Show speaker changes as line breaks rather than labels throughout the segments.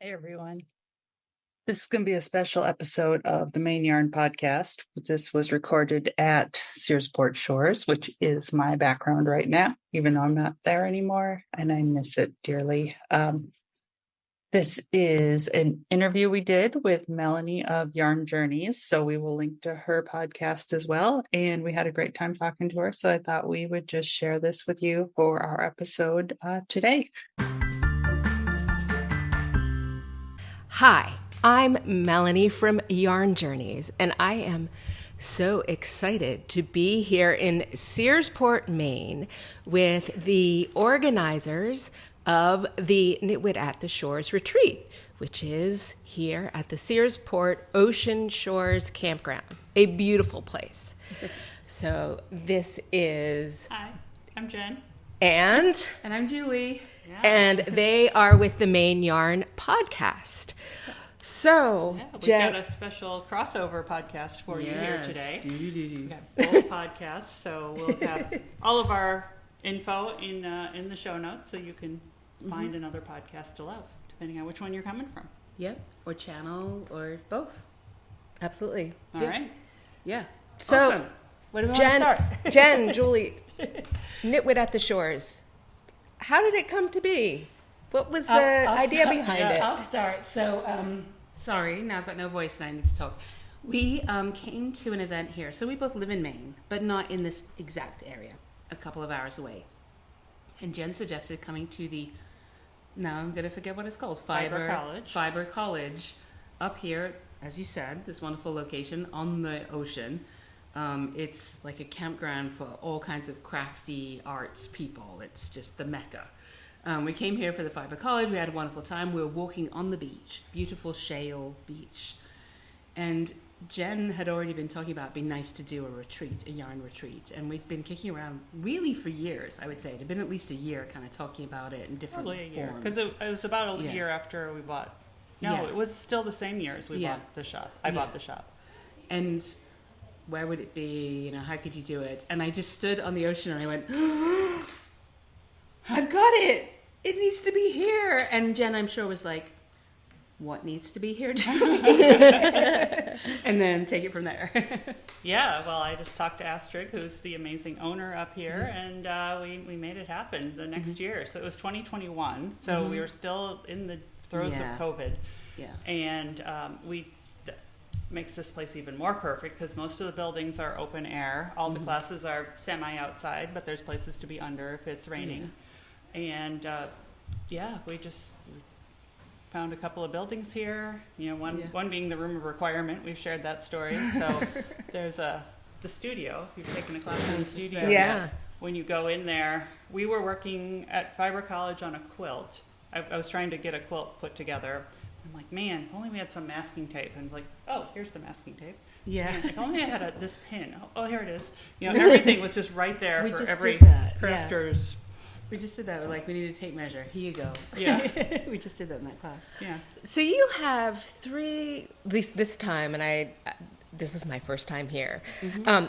Hey everyone. This is going to be a special episode of the Maine Yarn podcast. This was recorded at Searsport Shores, which is my background right now, even though I'm not there anymore and I miss it dearly. This is an interview we did with Melanie of Yarn Journeys, so we will link to her podcast as well. And we had a great time talking to her, so I thought we would just share this with you for our episode today.
Hi, I'm Melanie from Yarn Journeys, and I am so excited to be here in Searsport, Maine, with the organizers of the KnitWit at the Shores retreat, which is here at the Searsport Ocean Shores Campground, a beautiful place. So this is...
Hi, I'm Jen.
And
I'm Julie.
Yeah. And they are with the Maine Yarn podcast. So,
we've got a special crossover podcast for you here today. We've got both podcasts, so we'll have all of our info in the show notes, so you can find another podcast to love, depending on which one you're coming from.
Yep, or channel, or both.
Absolutely.
All right.
Yeah.
So,
awesome. Where do we want to start?
Jen, Julie, KnitWit at the Shores. How did it come to be? What was the idea behind it?
I'll start. So, sorry, now I've got no voice and I need to talk. We came to an event here. So we both live in Maine, but not in this exact area, a couple of hours away. And Jen suggested coming to the, now I'm going to forget what it's called,
Fiber College.
Fiber College, up here, as you said, this wonderful location on the ocean. It's like a campground for all kinds of crafty arts people. It's just the mecca. We came here for the Fiber College. We had a wonderful time. We were walking on the beach, beautiful shale beach. And Jen had already been talking about it'd be nice to do a retreat, a yarn retreat. And we'd been kicking around really for years, I would say. It had been at least a year kind of talking about it in different
Probably a
forms.
year, because it was about a year after we bought. No, it was still the same year as we bought the shop. I bought the shop.
And where would it be? You know, how could you do it? And I just stood on the ocean and I went, I've got it. It needs to be here. And Jen, I'm sure, was like, what needs to be here, and then take it from there.
Yeah, well, I just talked to Astrid, who's the amazing owner up here, and we made it happen the next year. So it was 2021, so we were still in the throes of COVID. Yeah. And makes this place even more perfect because most of the buildings are open air. All the classes are semi-outside, but there's places to be under if it's raining. And we found a couple of buildings here. You know, one being the room of requirement. We've shared that story. So there's the studio. If you've taken a class in the studio, when you go in there, we were working at Fiber College on a quilt. I was trying to get a quilt put together. I'm like, man, if only we had some masking tape. And like, oh, here's the masking tape.
Yeah.
Man, if only I had this pin. Oh, here it is. You know, everything was just right there for every crafter's.
We just did that. We're like, we need a tape measure. Here you go.
Yeah.
We just did that in that class.
Yeah.
So you have three, at least this time, and this is my first time here.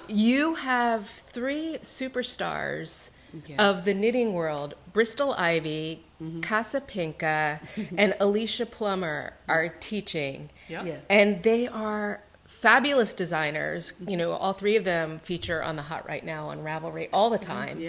You have three superstars of the knitting world. Bristol Ivy, Casapinka, and Alicia Plummer are teaching. And they are fabulous designers. You know, all three of them feature on the Hot Right Now on Ravelry all the time.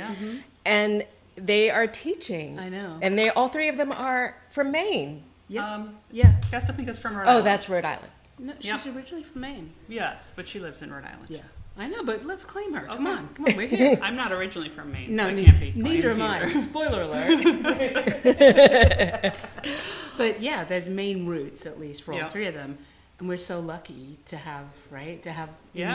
And they are teaching.
I know.
And all three of them are from Maine.
Casapinka's from Rhode Island.
Oh, that's Rhode Island.
No, she's originally from Maine.
Yes, but she lives in Rhode Island.
Yeah. I know, but let's claim her.
Okay.
Come on, we're here.
I'm not originally from Maine,
No,
so I can't be
neither am
claimed
I.
either.
Spoiler alert. But yeah, there's Maine roots, at least, for all three of them. And we're so lucky to have in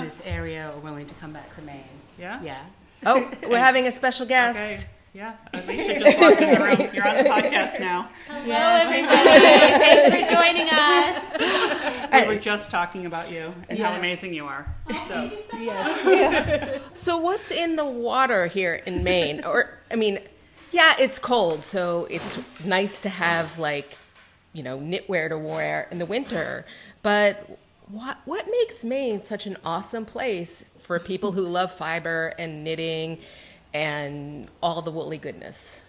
this area or willing to come back to Maine.
Yeah?
Oh, we're having a special guest.
Okay. Yeah, Alicia just walked in the room. You're on the podcast now.
Hello, everybody. Thanks for joining us.
We were just talking about you and how amazing you are.
Thank you so much.
So what's in the water here in Maine? It's cold, so it's nice to have knitwear to wear in the winter. But what makes Maine such an awesome place for people who love fiber and knitting and all the woolly goodness?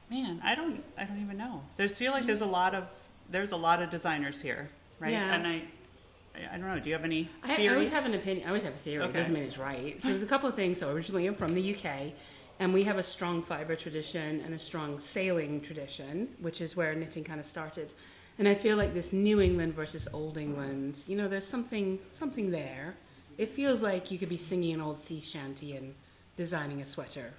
Man, I don't even know. Feel like there's a lot of there's a lot of designers here, right?
Yeah.
And I don't know. Do you have any
I
theories?
always have an opinion. I always have a theory.
Okay.
It doesn't mean it's right. So there's a couple of things. So originally I'm from the UK, and we have a strong fiber tradition and a strong sailing tradition, which is where knitting kind of started. And I feel like this New England versus Old England, you know, there's something there. It feels like you could be singing an old sea shanty and designing a sweater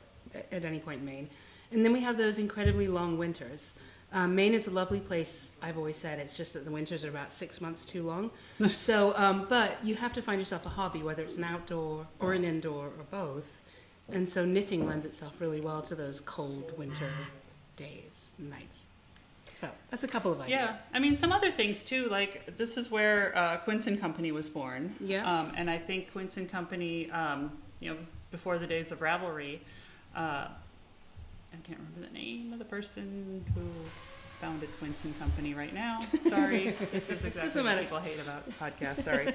at any point in Maine. And then we have those incredibly long winters. Maine is a lovely place. I've always said it's just that the winters are about 6 months too long. So, but you have to find yourself a hobby, whether it's an outdoor or an indoor or both. And so knitting lends itself really well to those cold winter days and nights. So that's a couple of ideas.
Yeah, I mean, some other things too, like this is where Quince and Company was born.
Yeah.
And I think Quince and Company, you know, before the days of Ravelry, I can't remember the name of the person who founded Quince and Company right now. Sorry, this is exactly what people hate about podcasts. Sorry.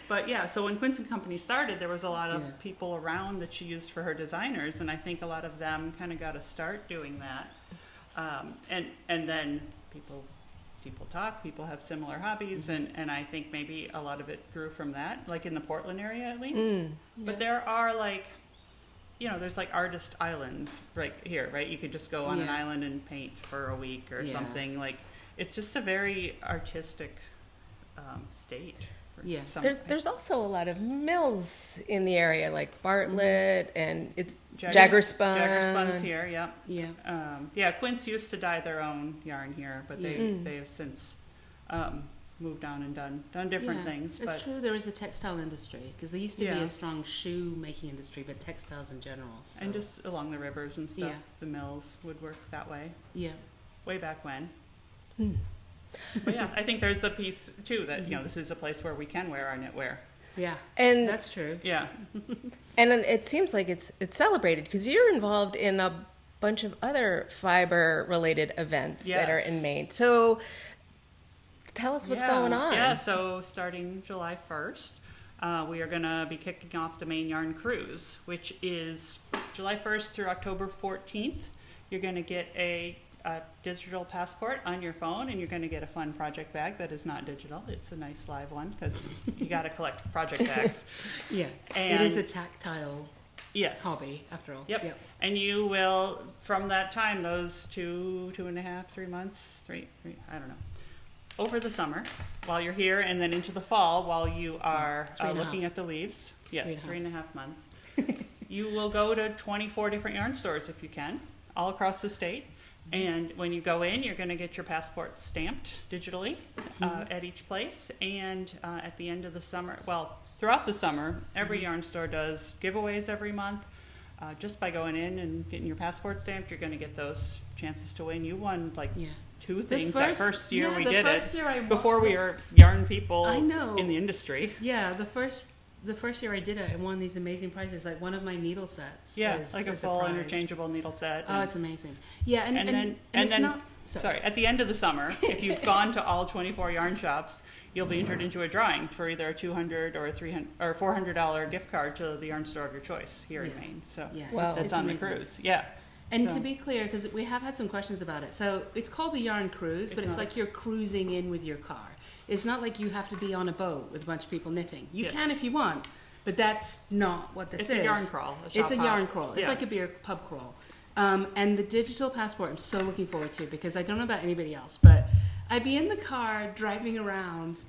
But yeah, so when Quince and Company started, there was a lot of people around that she used for her designers, and I think a lot of them kind of got a start doing that. And then people talk, people have similar hobbies, and I think maybe a lot of it grew from that, like in the Portland area at least. But there are like, you know, there's like artist islands right here, right? You could just go on an island and paint for a week or something. Like, it's just a very artistic state.
Yeah.
There's also a lot of mills in the area, like Bartlett, and it's Jaggerspun.
Jaggerspun's here, yep.
Yeah.
Quince used to dye their own yarn here, but they have since moved on and done different things.
It's
but
true. There is a textile industry because there used to be a strong shoe making industry, but textiles in general. So.
And just along the rivers and stuff, the mills would work that way.
Yeah.
Way back when. But yeah, I think there's a piece too that, you know, this is a place where we can wear our knitwear.
Yeah.
And
that's true.
Yeah.
And it seems like it's celebrated because you're involved in a bunch of other fiber related events that are in Maine. So tell us what's going on.
Yeah, so starting July 1st, we are going to be kicking off the Maine Yarn Cruise, which is July 1st through October 14th. You're going to get a digital passport on your phone, and you're going to get a fun project bag that is not digital. It's a nice live one because you got to collect project bags.
And it is a tactile hobby after all.
Yep. And you will, from that time, those 2.5, 3 months, three, I don't know, over the summer while you're here, and then into the fall while you are looking at the leaves. Yes, 3.5 months. You will go to 24 different yarn stores if you can, all across the state. And when you go in, you're going to get your passport stamped digitally at each place. And at the end of the summer, well, throughout the summer, every yarn store does giveaways every month. Just by going in and getting your passport stamped, you're going to get those chances to win. You won like 2 things that first year we did it. Before we were yarn people in the industry.
Yeah, the first year I did it, I won these amazing prizes. Like one of my needle sets.
Yeah, like a full interchangeable needle set.
Oh, it's amazing. Yeah, and then
at the end of the summer, if you've gone to all 24 yarn shops, you'll be entered into a drawing for either a $200 or a $300 or $400 gift card to the yarn store of your choice here in Maine. So that's on the cruise. Yeah.
And to be clear, because we have had some questions about it, so it's called the Yarn Cruise, but it's like you're cruising in with your car. It's not like you have to be on a boat with a bunch of people knitting. You can if you want, but that's not what this is.
It's a yarn crawl.
It's a yarn crawl. It's like a beer pub crawl. And the digital passport I'm so looking forward to, because I don't know about anybody else, but I'd be in the car driving around.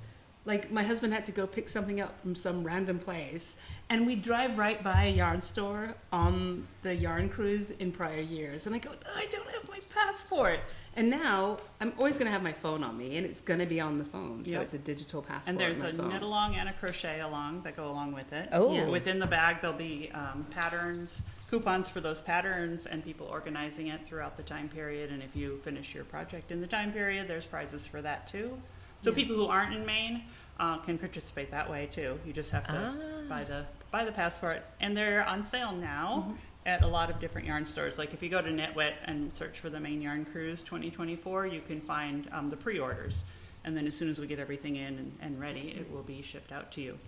Like my husband had to go pick something up from some random place, and we'd drive right by a yarn store on the yarn cruise in prior years, and I go, I don't have my passport. And now I'm always going to have my phone on me, and it's going to be on the phone. So it's a digital passport.
And there's
a
knit along and a crochet along that go along with it.
Oh. Yeah.
Within the bag, there'll be patterns, coupons for those patterns, and people organizing it throughout the time period. And if you finish your project in the time period, there's prizes for that too. So people who aren't in Maine can participate that way too. You just have to buy the passport, and they're on sale now at a lot of different yarn stores. Like if you go to KnitWit and search for the Maine Yarn Cruise 2024, you can find the pre-orders, and then as soon as we get everything in and ready, it will be shipped out to you.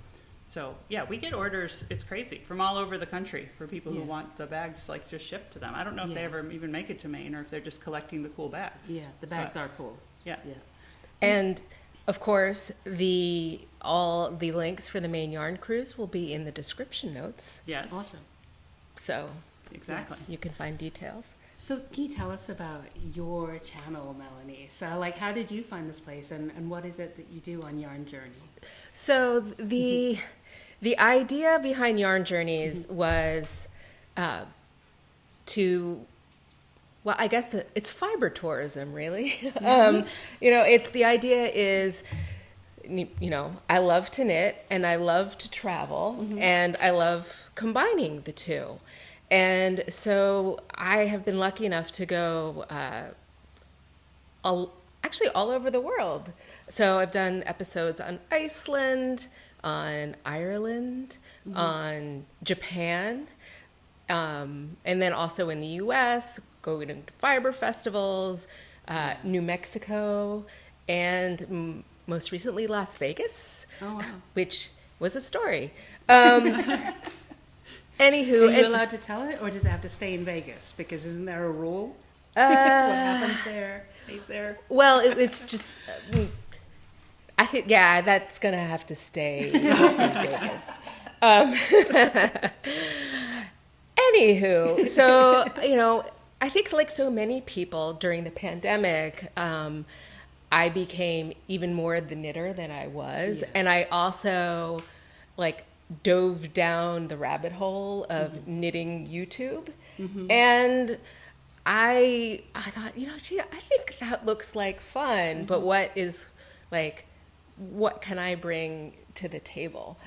So yeah, we get orders. It's crazy from all over the country for people who want the bags like just shipped to them. I don't know if they ever even make it to Maine or if they're just collecting the cool bags.
Yeah, the bags are cool.
Yeah.
And of course, all the links for the Maine Yarn Cruise will be in the description notes.
Yes.
Awesome.
So
Exactly.
you can find details.
So can you tell us about your channel, Melanie? So like, how did you find this place, and what is it that you do on Yarn Journey?
So the idea behind Yarn Journeys was I guess it's fiber tourism, really. It's the idea is, I love to knit and I love to travel and I love combining the two. And so I have been lucky enough to go all over the world. So I've done episodes on Iceland, on Ireland, on Japan, and then also in the US, going to fiber festivals, New Mexico, and most recently Las Vegas, which was a story. Anywho,
Are you allowed to tell it, or does it have to stay in Vegas? Because isn't there a rule? What happens there stays there.
Well, it's just, I think, that's gonna have to stay in Vegas. Anywho, so I think like so many people during the pandemic, I became even more the knitter than I was, and I also dove down the rabbit hole of knitting YouTube, and I thought, I think that looks like fun, but what can I bring to the table?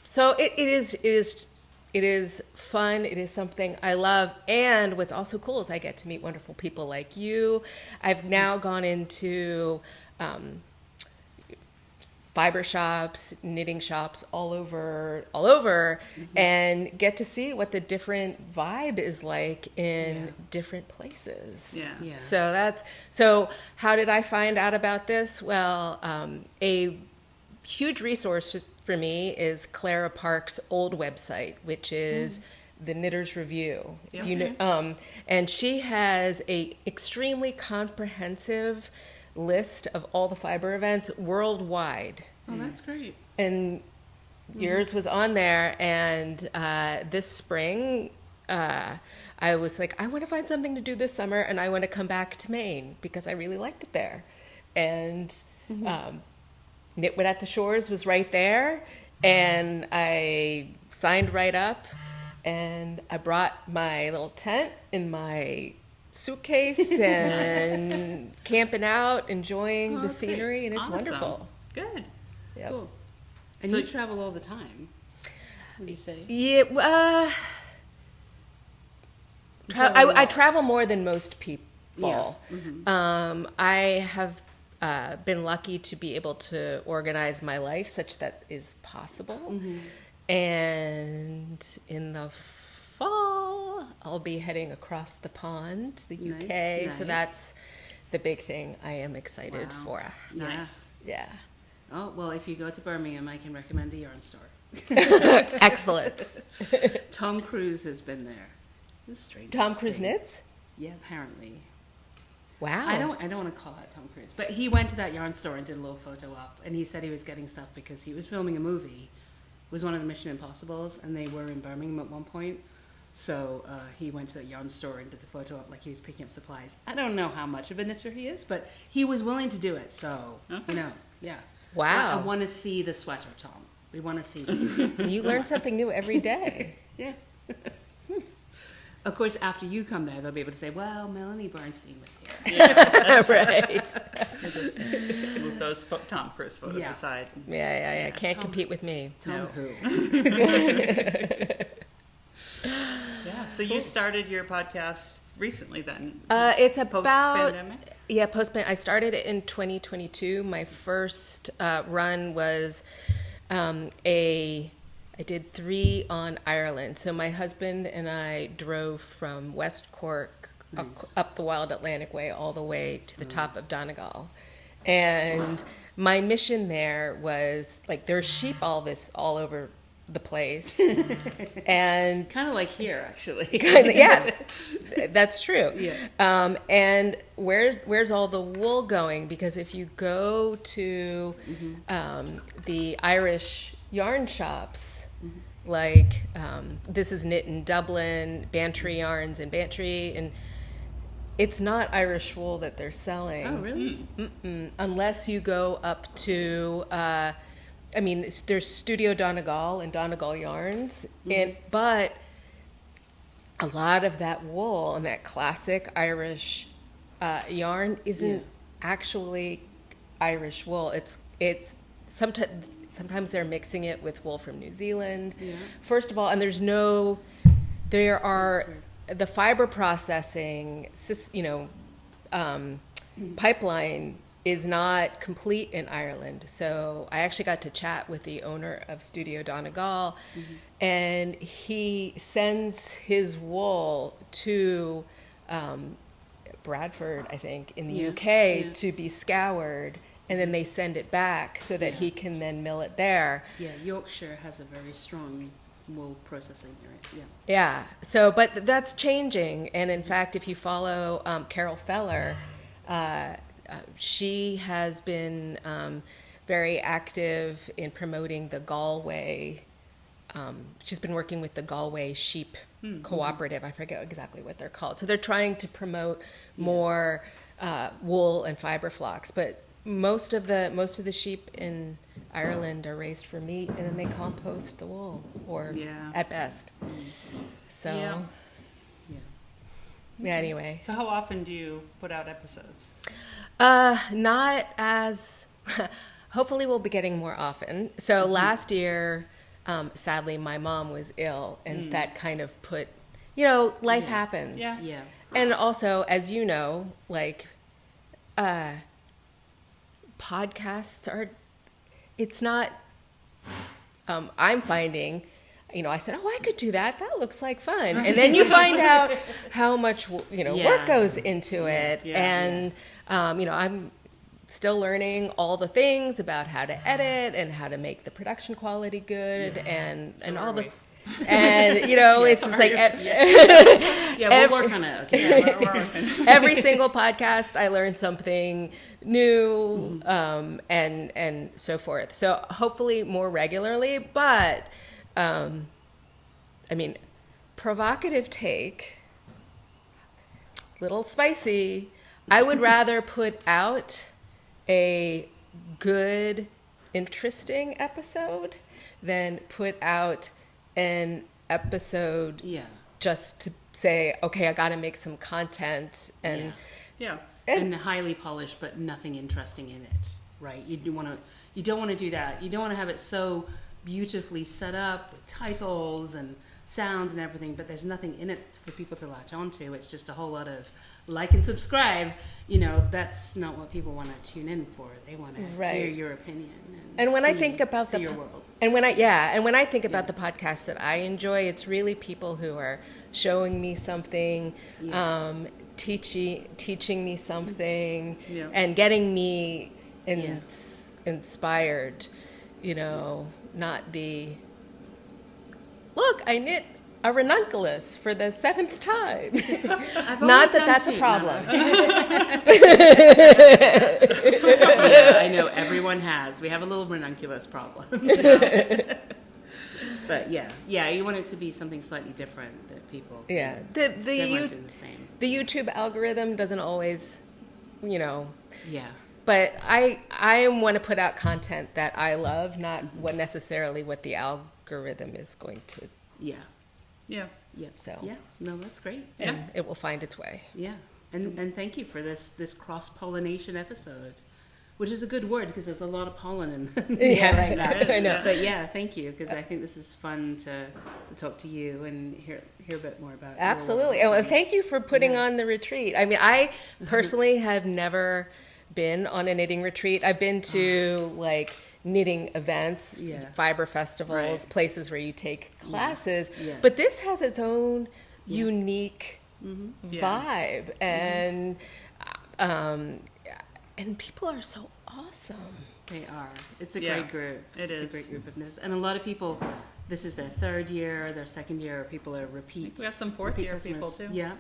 So it is fun. It is something I love. And what's also cool is I get to meet wonderful people like you. I've now gone into fiber shops, knitting shops all over, and get to see what the different vibe is like in different places.
Yeah.
So how did I find out about this? Well, a huge resource for me is Clara Park's old website, which is the Knitter's Review. And she has a extremely comprehensive list of all the fiber events worldwide.
Oh, that's great.
And yours was on there, and this spring I was like, I want to find something to do this summer, and I want to come back to Maine because I really liked it there. And KnitWit at the Shores was right there, and I signed right up, and I brought my little tent in my suitcase and camping out, enjoying the scenery, and it's
awesome.
Wonderful.
Good.
Yep.
Cool. And you travel all the time, what do you say?
Yeah, I travel more than most people. I have been lucky to be able to organize my life such that is possible. And in the fall, I'll be heading across the pond to the UK.
Nice.
So that's the big thing I am excited for.
Nice.
Yeah.
Oh, well, if you go to Birmingham, I can recommend a yarn store.
Excellent.
Tom Cruise has been there. This strange
Tom Cruise
thing.
knits?
Yeah, apparently.
Wow.
I don't want to call it Tom Cruise, but he went to that yarn store and did a little photo op, and he said he was getting stuff because he was filming a movie. It was one of the Mission Impossibles, and they were in Birmingham at one point. So he went to that yarn store and did the photo op like he was picking up supplies. I don't know how much of a knitter he is, but he was willing to do it. So, yeah.
Wow.
I want to see the sweater, Tom. We want to see that.
You learn something new every day.
Yeah. Of course, after you come there, they'll be able to say, well, Melanie Bernstein was here.
Right.
Just move those Tom Cruise photos aside.
Yeah. Can't compete with me.
Tom
No.
who?
Yeah. So you started your podcast recently then?
It's about
post-pandemic?
Post-pandemic. I started it in 2022. My first run was I did 3 on Ireland. So my husband and I drove from West Cork up the Wild Atlantic Way all the way to the top of Donegal. And my mission there was like there's sheep all over the place, and
kind of like here, actually.
yeah, that's true.
Yeah.
And where's all the wool going? Because if you go to the Irish yarn shops, like this is Knit in Dublin, Bantry Yarns in Bantry, and it's not Irish wool that they're selling.
Oh, really?
Unless you go up to, there's Studio Donegal and Donegal Yarns, but a lot of that wool and that classic Irish yarn isn't actually Irish wool. It's sometimes they're mixing it with wool from New Zealand. Yeah. First of all, and there are the fiber processing, pipeline is not complete in Ireland. So I actually got to chat with the owner of Studio Donegal, and he sends his wool to Bradford, I think, in the UK to be scoured, and then they send it back so that he can then mill it there.
Yeah, Yorkshire has a very strong wool processing area.
Yeah. So, but that's changing. And in fact, if you follow Carol Feller, she has been very active in promoting the Galway. She's been working with the Galway Sheep Cooperative. I forget exactly what they're called. So they're trying to promote more wool and fiber flocks. But most of the sheep in Ireland are raised for meat, and then they compost the wool, or at best. So, anyway.
So how often do you put out episodes?
Not as. Hopefully, we'll be getting more often. So last year, sadly, my mom was ill, and that kind of put, life happens.
Yeah.
And also, as you know, like, podcasts are. It's not. I'm finding. I said, I could do that. That looks like fun. And then you find out how much, work goes into it. And, I'm still learning all the things about how to edit and how to make the production quality good and all the... And, it's just like...
we'll work on it. Okay.
Every single podcast, I learn something new and so forth. So hopefully more regularly, but... provocative take, little spicy. I would rather put out a good, interesting episode than put out an episode just to say, okay, I got to make some content and
and highly polished, but nothing interesting in it, right? You don't want to do that. You don't want to have it so beautifully set up with titles and sounds and everything, but there's nothing in it for people to latch onto. It's just a whole lot of like and subscribe. That's not what people want to tune in for. They want to hear your opinion and when I think about your world.
And when I think about the podcasts that I enjoy, it's really people who are showing me something, teaching me something, and getting me inspired. Not the look, I knit a ranunculus for the 7th time. Not that that's a problem.
I know everyone has. We have a little ranunculus problem. But you want it to be something slightly different that people.
The
everyone's doing the same.
The YouTube algorithm doesn't always, But I want to put out content that I love, not what necessarily what the algorithm is going to. So
no, that's great.
And it will find its way.
And thank you for this cross-pollination episode, which is a good word because there's a lot of pollen in right now.
I know.
But thank you, because I think this is fun to talk to you and hear a bit more about.
Absolutely. Well, thank you for putting on the retreat. I personally have never been on a knitting retreat. I've been to knitting events, fiber festivals, places where you take classes, but this has its own unique vibe, and And people are so awesome.
They are. It's a
Yeah,
great group. It's
is.
a great group of knitters. And a lot of people, this is their third year, their second year, people are repeats.
We have some fourth year
repeat
people
customers.
too.
Yeah.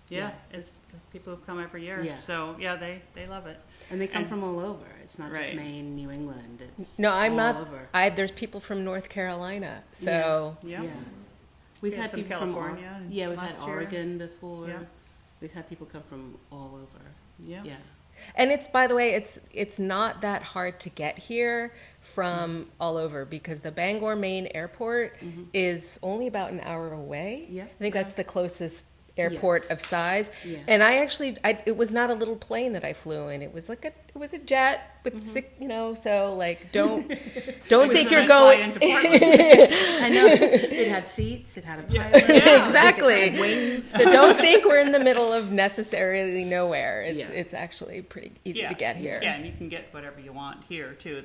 Yeah, it's people who've come every year.
Yeah.
So yeah, they love it.
And they come
And-
from all over. It's not just
Right.
Maine, New England. It's
No, I'm
all
not.
over.
There's people from North Carolina. So
Yeah.
Yeah. We've
We had
had
some
people
California
from yeah, we've had
last year.
Oregon before.
Yeah.
We've had people come from all over.
Yeah.
Yeah.
And it's, by the way, it's not that hard to get here from all over, because the Bangor, Maine airport is only about an hour away.
Yeah.
I think that's the closest airport
Yes.
of size.
Yeah.
And it was not a little plane that I flew in. It was a jet with six, so like, don't think you're
Fly
going.
into Portland.
I know. It had seats, it had a pilot.
Yeah.
Exactly.
It had wings.
So don't think we're in the middle of necessarily nowhere.
Yeah.
It's actually pretty easy
Yeah.
to get here.
Yeah, and you can get whatever you want here too.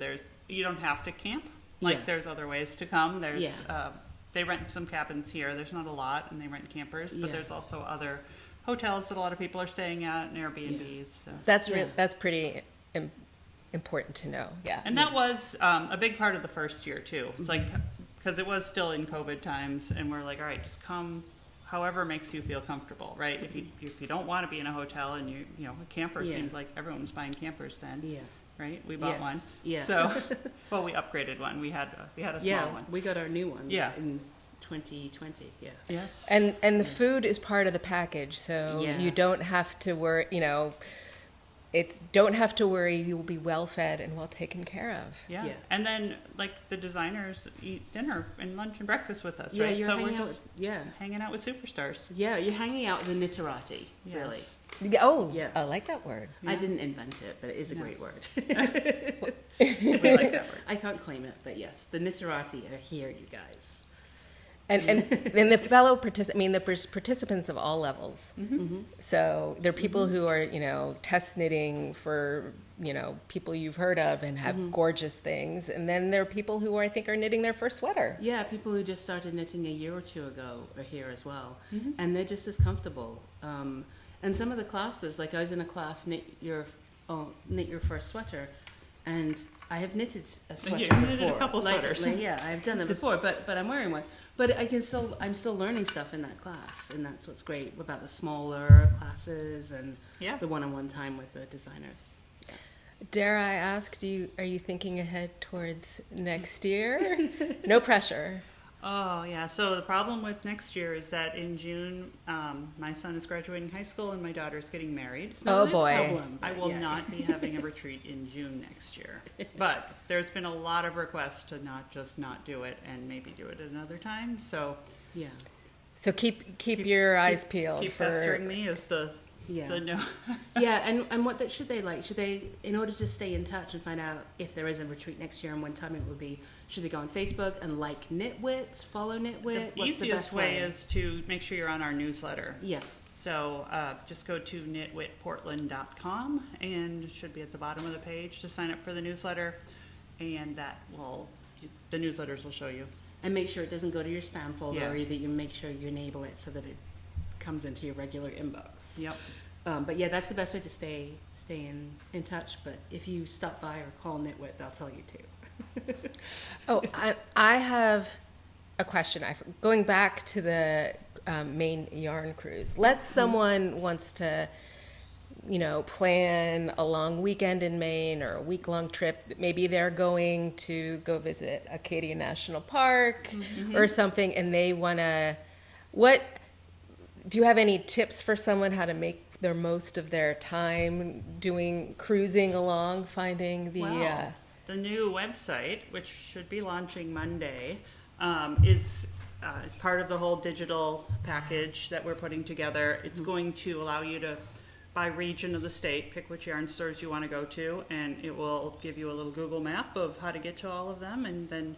You don't have to camp. Like
Yeah.
there's other ways to come. There's
Yeah.
they rent some cabins here. There's not a lot, and they rent campers. But
Yeah.
there's also other hotels that a lot of people are staying at, and Airbnbs. So.
That's pretty important to know. Yeah.
And that was a big part of the first year too. It's like because it was still in COVID times, and we're like, all right, just come, however makes you feel comfortable, right? If you don't want to be in a hotel, and a camper
Yeah.
seemed like everyone was buying campers then,
Yeah.
right? We bought
Yes.
one.
Yeah.
So, well, we upgraded one. We had a small one.
We got our new one.
Yeah.
In 2020. Yeah.
Yes.
And the food is part of the package, so
Yeah.
you don't have to worry. Don't have to worry. You'll be well fed and well taken care of.
Yeah.
Yeah.
And then like the designers eat dinner and lunch and breakfast with us,
Yeah,
right?
you're
So we're
hanging out.
just
Yeah.
hanging out with superstars.
Yeah, you're hanging out with the Knitterati, really.
Yes.
Oh,
Yeah.
I like that word.
I didn't invent it, but it is a great word.
We like that word.
I can't claim it, but yes, the Knitterati are here, you guys.
And the fellow there's participants of all levels. So there are people who are, test knitting for, people you've heard of and have gorgeous things. And then there are people who I think are knitting their first sweater.
Yeah, people who just started knitting a year or two ago are here as well. And they're just as comfortable. And some of the classes, like I was in a class, knit your first sweater. And I have knitted a sweater
You've
before.
knitted a couple sweaters.
Yeah, I've done that before, but I'm wearing one. But I'm still learning stuff in that class, and that's what's great about the smaller classes and
Yeah.
the one-on-one time with the designers.
Dare I ask, are you thinking ahead towards next year? No pressure.
Oh, yeah. So the problem with next year is that in June, my son is graduating high school and my daughter's getting married.
It's not
Oh,
a
boy.
problem,
I
but
will
yeah.
not be having a retreat in June next year. But there's been a lot of requests to not do it and maybe do it another time. So
Yeah.
So keep your eyes peeled
keep
for.
pestering me is the
Yeah.
no.
Yeah, and what should they like? Should they, in order to stay in touch and find out if there is a retreat next year and when time it will be, should they go on Facebook and like KnitWit, follow KnitWit?
The
What's the
easiest
best
way is to make sure you're on our newsletter.
Yeah.
So just go to knitwitportland.com and it should be at the bottom of the page to sign up for the newsletter, and the newsletters will show you.
And make sure it doesn't go to your spam folder,
Yeah.
or that you make sure you enable it so that it comes into your regular inbox.
Yep.
But yeah, that's the best way to stay in touch. But if you stop by or call KnitWit, they'll tell you too.
Oh, I have a question. Going back to the Maine Yarn Cruise. Let's someone wants to, plan a long weekend in Maine or a week-long trip. Maybe they're going to go visit Acadia National Park or something, and they want to. Do you have any tips for someone how to make their most of their time doing cruising along, finding the?
Well, the new website, which should be launching Monday, is part of the whole digital package that we're putting together. It's going to allow you to, by region of the state, pick which yarn stores you want to go to, and it will give you a little Google map of how to get to all of them, and then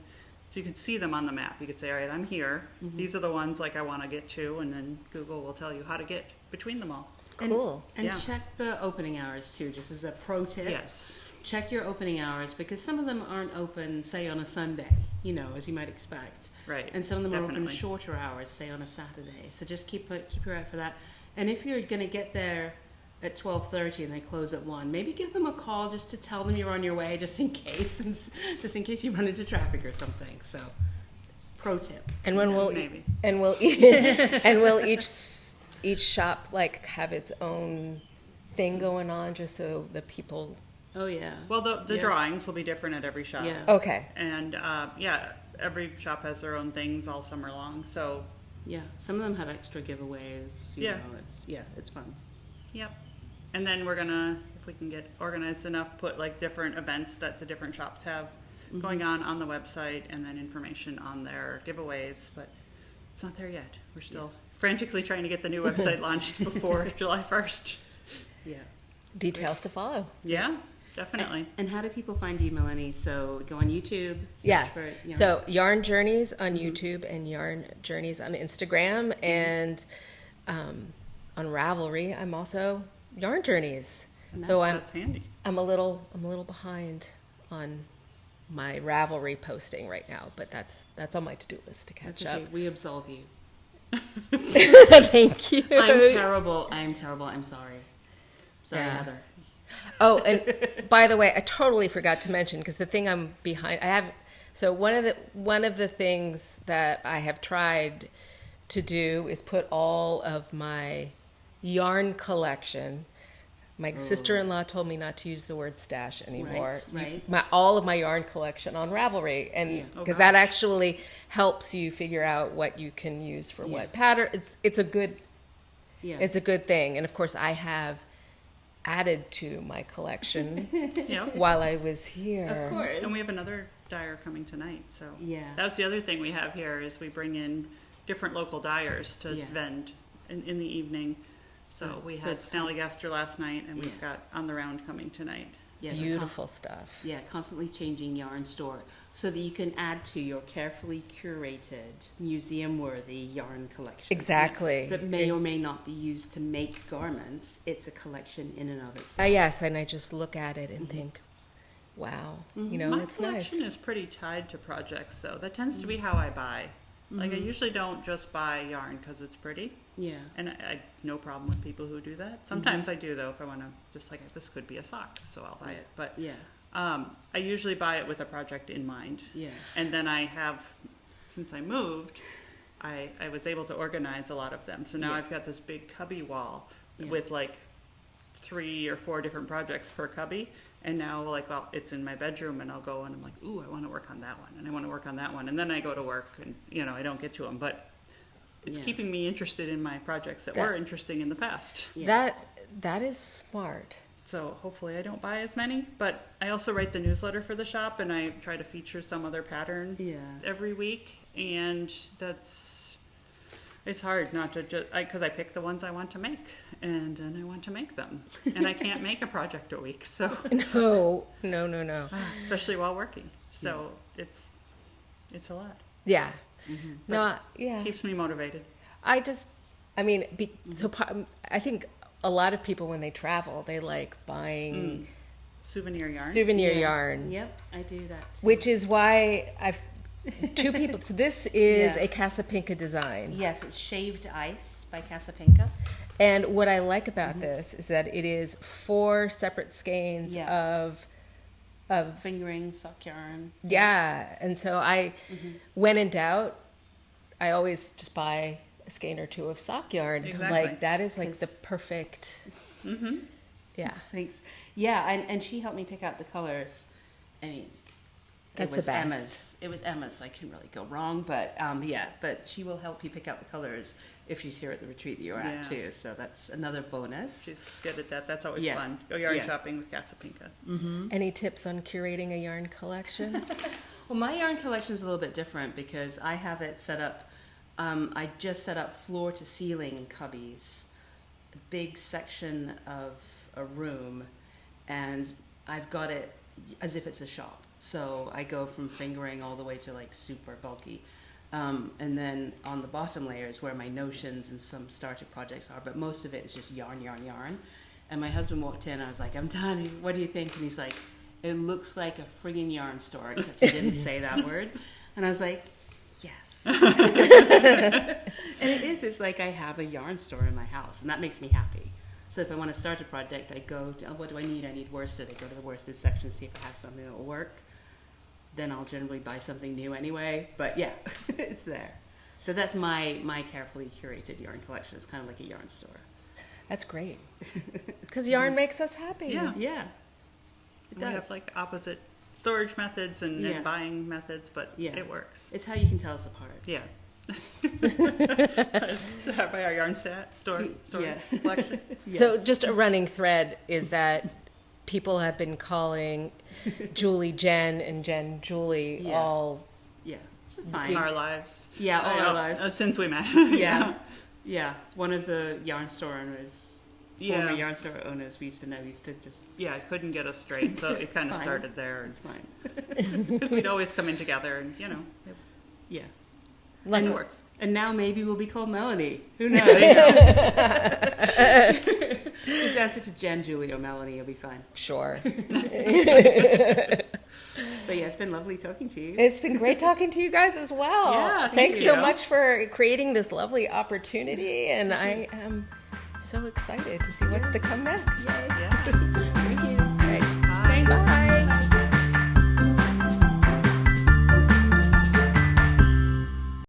so you can see them on the map. You could say, all right, I'm here. These are the ones like I want to get to, and then Google will tell you how to get between them all.
Cool.
And
Yeah.
check the opening hours too, just as a pro tip.
Yes.
Check your opening hours, because some of them aren't open, say, on a Sunday, as you might expect.
Right.
And some of them are
Definitely.
open shorter hours, say, on a Saturday. So just keep your eye out for that. And if you're going to get there at 12:30 and they close at 1. Maybe give them a call just to tell them you're on your way, just in case you run into traffic or something. So, pro tip.
And when we'll
maybe.
and we'll and will each shop like have its own thing going on, just so the people.
Oh yeah.
Well, the drawings will be different at every shop.
Yeah.
Okay.
And every shop has their own things all summer long. So
Yeah, some of them have extra giveaways. You know, it's fun.
Yep. And then we're gonna, if we can get organized enough, put like different events that the different shops have going on the website, and then information on their giveaways. But it's not there yet. We're still frantically trying to get the new website launched before July 1st.
Yeah.
Details to follow.
Yeah, definitely.
And how do people find you, Melanie? So go on YouTube. Search
Yes.
for Yarn.
So Yarn Journeys on YouTube and Yarn Journeys on Instagram, and on Ravelry I'm also Yarn Journeys. So
That's handy.
I'm a little behind on my Ravelry posting right now, but that's on my to-do list to catch
That's okay.
up.
We absolve you.
Thank you.
I'm terrible. I'm sorry. Sorry,
Yeah.
Heather.
Oh, and by the way, I totally forgot to mention, because the thing I'm behind, one of the things that I have tried to do is put all of my yarn collection. My sister-in-law told me not to use the word stash anymore.
Right.
All of my yarn collection on Ravelry, and because
gosh.
that actually helps you figure out what you can use for what pattern. It's a good thing, and of course I have added to my collection while I was here.
Of course.
And we have another dyer coming tonight. So
Yeah.
that's the other thing we have here is we bring in different local dyers to vend in the evening. So we had Snallygaster last night, and we've got On the Round coming tonight.
Yes,
Beautiful stuff.
Yeah, constantly changing yarn store so that you can add to your carefully curated, museum-worthy yarn collection.
Exactly.
That may or may not be used to make garments. It's a collection in and of itself.
Yes, and I just look at it and think, wow,
My
it's nice.
collection is pretty tied to projects, though. That tends to be how I buy. Like, I usually don't just buy yarn because it's pretty.
Yeah.
And I no problem with people who do that. Sometimes I do, though, if I want to, just like, this could be a sock, so I'll buy it. But
Yeah.
I usually buy it with a project in mind.
Yeah.
And then I have, since I moved, I was able to organize a lot of them. So now I've got this big cubby wall with like 3 or 4 different projects per cubby. And now, like, well, it's in my bedroom, and I'll go and I'm like, ooh, I want to work on that one, and I want to work on that one. And then I go to work, and, I don't get to them. But it's keeping me interested in my projects that were interesting in the past.
That is smart.
So hopefully I don't buy as many. But I also write the newsletter for the shop, and I try to feature some other pattern every week. And it's hard not to just, because I pick the ones I want to make, and then I want to make them. And I can't make a project a week, so.
No.
Especially while working. So it's a lot.
Yeah.
But keeps me motivated.
I think a lot of people, when they travel, they like buying
Souvenir yarn.
yarn.
Yep, I do that too.
Which is why I've 2 people. So this is a Casapinka design.
Yes, it's Shaved Ice by Casapinka.
And what I like about this is that it is 4 separate skeins of
Fingering, sock yarn.
Yeah. And so when in doubt, I always just buy a skein or 2 of sock yarn.
Exactly.
Like, that is like the perfect. Yeah.
Thanks. Yeah, and she helped me pick out the colors. I mean,
That's
it was
the best.
Emma's. It was Emma's, so I couldn't really go wrong. But but she will help you pick out the colors if she's here at the retreat that you're at too. So that's another bonus.
She's good at that. That's always fun. Go yarn shopping with Casapinka.
Any tips on curating a yarn collection?
Well, my yarn collection is a little bit different because I have it set up. I just set up floor to ceiling cubbies, a big section of a room, and I've got it as if it's a shop. So I go from fingering all the way to like super bulky. And then on the bottom layers where my notions and some starter projects are, but most of it is just yarn. And my husband walked in, I was like, I'm done, what do you think? And he's like, it looks like a friggin' yarn store, except he didn't say that word. And I was like, yes. And it's like I have a yarn store in my house, and that makes me happy. So if I want to start a project, I go to, what do I need? I need worsted. I go to the worsted section to see if I have something that will work. Then I'll generally buy something new anyway. But yeah, it's there. So that's my carefully curated yarn collection. It's kind of like a yarn store.
That's great. Because yarn makes us happy.
Yeah.
Yeah. It
We
does.
have like opposite storage methods and buying methods, but it works.
It's how you can tell us apart.
Yeah. It's by our yarn store collection.
Yes.
So just a running thread is that people have been calling Julie Jenn and Jenn Julie all.
Yeah. It's
In
fine.
our lives.
Yeah, all our lives.
Since we met.
Yeah. Yeah. One of the yarn store owners, former yarn store owners we used to just...
Yeah, I couldn't get us straight, so it kind of
Fine.
started there.
It's fine.
Because we'd always come in together and,
Yeah.
it worked.
And now maybe we'll be called Melanie. Who knows? Just answer to Jen, Julie, or Melanie. You'll be fine.
Sure.
But yeah, it's been lovely talking to you.
It's been great talking to you guys as well.
Yeah,
Thanks so
you.
much for creating this lovely opportunity, and I am so excited to see what's to come next.
Yeah.